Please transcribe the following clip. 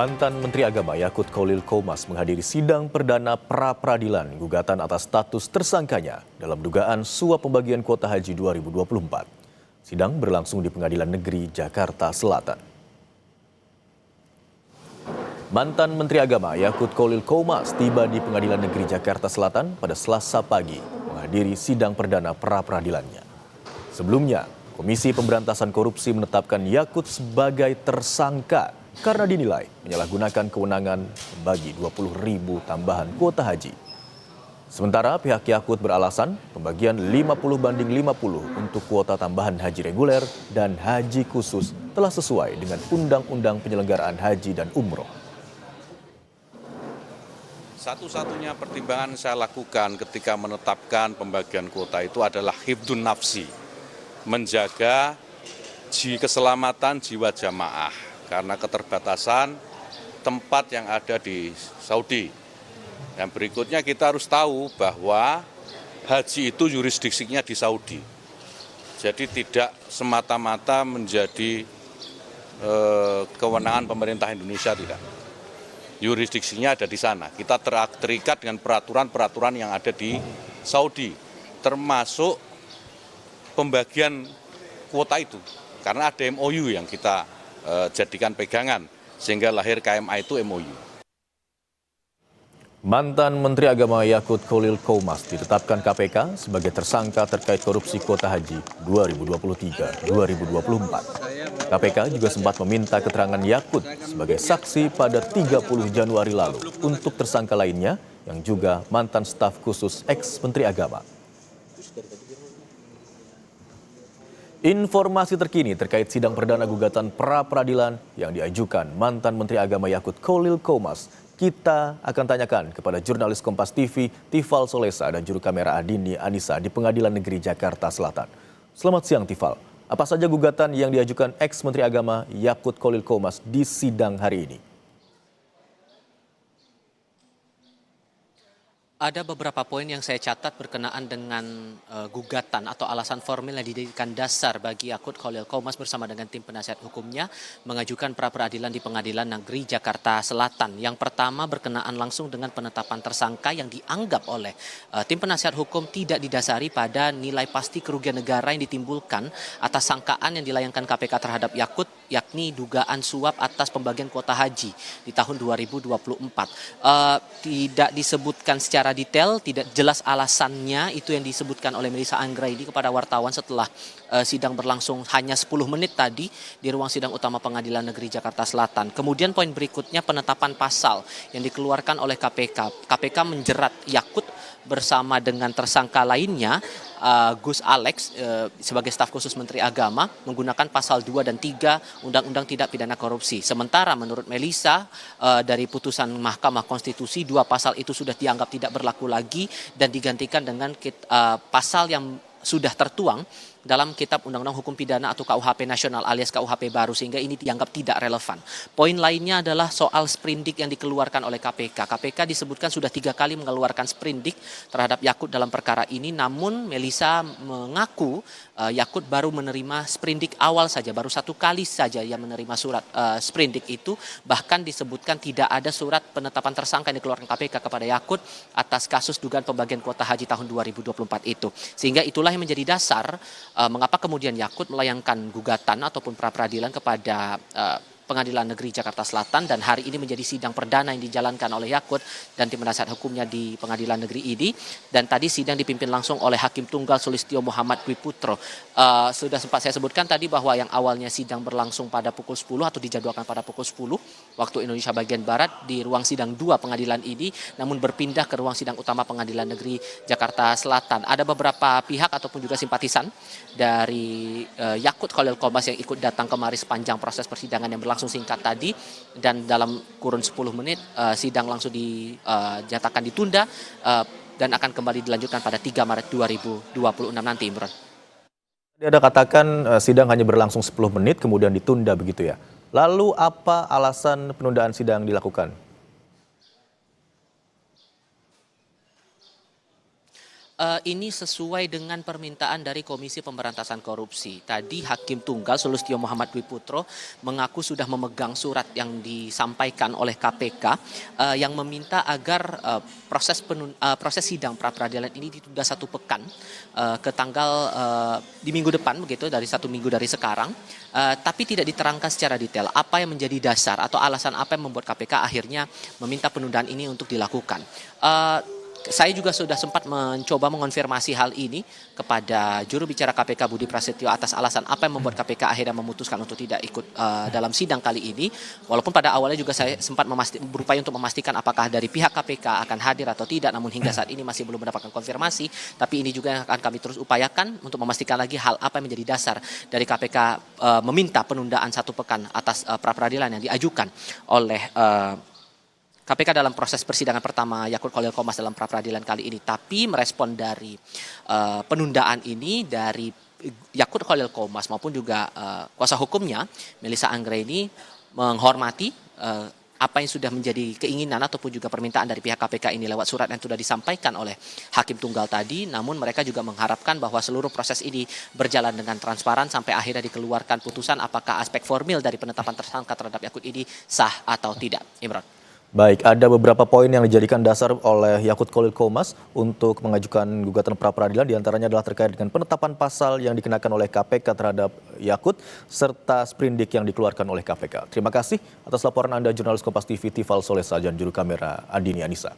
Mantan Menteri Agama Yakut Kholil Qomas menghadiri sidang perdana pra-peradilan gugatan atas status tersangkanya dalam dugaan suap pembagian kuota haji 2024. Sidang berlangsung di Pengadilan Negeri Jakarta Selatan. Mantan Menteri Agama Yakut Kholil Qomas tiba di Pengadilan Negeri Jakarta Selatan pada Selasa pagi menghadiri sidang perdana pra-peradilannya. Sebelumnya, Komisi Pemberantasan Korupsi menetapkan Yakut sebagai tersangka karena dinilai menyalahgunakan kewenangan membagi 20.000 tambahan kuota haji. Sementara pihak Yakut beralasan pembagian 50/50 untuk kuota tambahan haji reguler dan haji khusus telah sesuai dengan Undang-Undang Penyelenggaraan Haji dan Umroh. Satu-satunya pertimbangan saya lakukan ketika menetapkan pembagian kuota itu adalah hifdun nafsi, menjaga keselamatan jiwa jamaah karena keterbatasan tempat yang ada di Saudi. Yang berikutnya kita harus tahu bahwa haji itu yurisdiksinya di Saudi. Jadi tidak semata-mata menjadi kewenangan pemerintah Indonesia, tidak. Yurisdiksinya ada di sana. Kita terikat dengan peraturan-peraturan yang ada di Saudi, termasuk pembagian kuota itu. Karena ada MOU yang kita jadikan pegangan, sehingga lahir KMA itu MOU. Mantan Menteri Agama Yakut Kholil Qomas ditetapkan KPK sebagai tersangka terkait korupsi kuota haji 2023-2024. KPK juga sempat meminta keterangan Yakut sebagai saksi pada 30 Januari lalu untuk tersangka lainnya yang juga mantan staf khusus ex-Menteri Agama. Informasi terkini terkait sidang perdana gugatan pra-peradilan yang diajukan mantan Menteri Agama Yakut Kholil Qomas, kita akan tanyakan kepada jurnalis Kompas TV Tifal Solesa dan juru kamera Adini Anissa di Pengadilan Negeri Jakarta Selatan. Selamat siang Tifal, apa saja gugatan yang diajukan ex-Menteri Agama Yakut Kholil Qomas di sidang hari ini? Ada beberapa poin yang saya catat berkenaan dengan gugatan atau alasan formil yang dijadikan dasar bagi Yakut Kholil Qomas bersama dengan tim penasihat hukumnya mengajukan pra-peradilan di Pengadilan Negeri Jakarta Selatan. Yang pertama berkenaan langsung dengan penetapan tersangka yang dianggap oleh tim penasihat hukum tidak didasari pada nilai pasti kerugian negara yang ditimbulkan atas sangkaan yang dilayangkan KPK terhadap Yakut, yakni dugaan suap atas pembagian kuota haji di tahun 2024. Tidak disebutkan secara detail, tidak jelas alasannya, itu yang disebutkan oleh Melissa Anggraini kepada wartawan setelah sidang berlangsung hanya 10 menit tadi di ruang sidang utama Pengadilan Negeri Jakarta Selatan. Kemudian poin berikutnya penetapan pasal yang dikeluarkan oleh KPK. KPK menjerat Yakut bersama dengan tersangka lainnya, Gus Alex sebagai staf khusus Menteri Agama menggunakan pasal 2 dan 3 Undang-Undang Tindak Pidana Korupsi. Sementara menurut Melissa dari putusan Mahkamah Konstitusi 2 pasal itu sudah dianggap tidak berlaku lagi dan digantikan dengan pasal yang sudah tertuang dalam Kitab Undang-Undang Hukum Pidana atau KUHP Nasional alias KUHP baru, sehingga ini dianggap tidak relevan. Poin lainnya adalah soal sprindik yang dikeluarkan oleh KPK. KPK disebutkan sudah 3 kali mengeluarkan sprindik terhadap Yakut dalam perkara ini, namun Melissa mengaku Yakut baru menerima sprindik awal saja, baru 1 kali saja yang menerima surat sprindik itu. Bahkan disebutkan tidak ada surat penetapan tersangka yang dikeluarkan KPK kepada Yakut atas kasus dugaan pembagian kuota haji tahun 2024 itu. Sehingga itulah yang menjadi dasar mengapa kemudian Yakut melayangkan gugatan ataupun pra-peradilan kepada Pengadilan Negeri Jakarta Selatan, dan hari ini menjadi sidang perdana yang dijalankan oleh Yakut dan tim penasihat hukumnya di Pengadilan Negeri ini. Dan tadi sidang dipimpin langsung oleh Hakim Tunggal Sulistyo Muhammad Dwi Putro. Sudah sempat saya sebutkan tadi bahwa yang awalnya sidang berlangsung pada pukul 10 atau dijadwalkan pada pukul 10 waktu Indonesia bagian Barat di ruang sidang 2 pengadilan ini, namun berpindah ke ruang sidang utama Pengadilan Negeri Jakarta Selatan. Ada beberapa pihak ataupun juga simpatisan dari Yakut Kholil Qomas yang ikut datang kemari sepanjang proses persidangan yang berlangsung singkat tadi, dan dalam kurun 10 menit sidang langsung dinyatakan ditunda dan akan kembali dilanjutkan pada 3 Maret 2026 nanti, Imron. Ada katakan sidang hanya berlangsung 10 menit kemudian ditunda begitu ya. Lalu apa alasan penundaan sidang dilakukan? Ini sesuai dengan permintaan dari Komisi Pemberantasan Korupsi. Tadi Hakim Tunggal Sulistyo Muhammad Dwi Putro mengaku sudah memegang surat yang disampaikan oleh KPK yang meminta agar proses sidang pra-peradilan ini ditunda 1 pekan ke tanggal di minggu depan begitu, dari 1 minggu dari sekarang. Tapi tidak diterangkan secara detail apa yang menjadi dasar atau alasan apa yang membuat KPK akhirnya meminta penundaan ini untuk dilakukan. Saya juga sudah sempat mencoba mengonfirmasi hal ini kepada juru bicara KPK Budi Prasetyo atas alasan apa yang membuat KPK akhirnya memutuskan untuk tidak ikut dalam sidang kali ini. Walaupun pada awalnya juga saya sempat berupaya untuk memastikan apakah dari pihak KPK akan hadir atau tidak, namun hingga saat ini masih belum mendapatkan konfirmasi. Tapi ini juga yang akan kami terus upayakan untuk memastikan lagi hal apa yang menjadi dasar dari KPK meminta penundaan 1 pekan atas pra-peradilan yang diajukan oleh KPK dalam proses persidangan pertama Yakut Khalil Qomas dalam pra-peradilan kali ini. Tapi merespon dari penundaan ini dari Yakut Khalil Qomas maupun juga kuasa hukumnya Melissa Anggraini menghormati apa yang sudah menjadi keinginan ataupun juga permintaan dari pihak KPK ini lewat surat yang sudah disampaikan oleh Hakim Tunggal tadi. Namun mereka juga mengharapkan bahwa seluruh proses ini berjalan dengan transparan sampai akhirnya dikeluarkan putusan apakah aspek formil dari penetapan tersangka terhadap Yakut ini sah atau tidak. Imron. Baik, ada beberapa poin yang dijadikan dasar oleh Yakut Khalil Qomas untuk mengajukan gugatan pra-peradilan, diantaranya adalah terkait dengan penetapan pasal yang dikenakan oleh KPK terhadap Yakut, serta sprindik yang dikeluarkan oleh KPK. Terima kasih atas laporan Anda, jurnalis Kompas TV Tifal Solesa dan juru kamera Andini Anissa.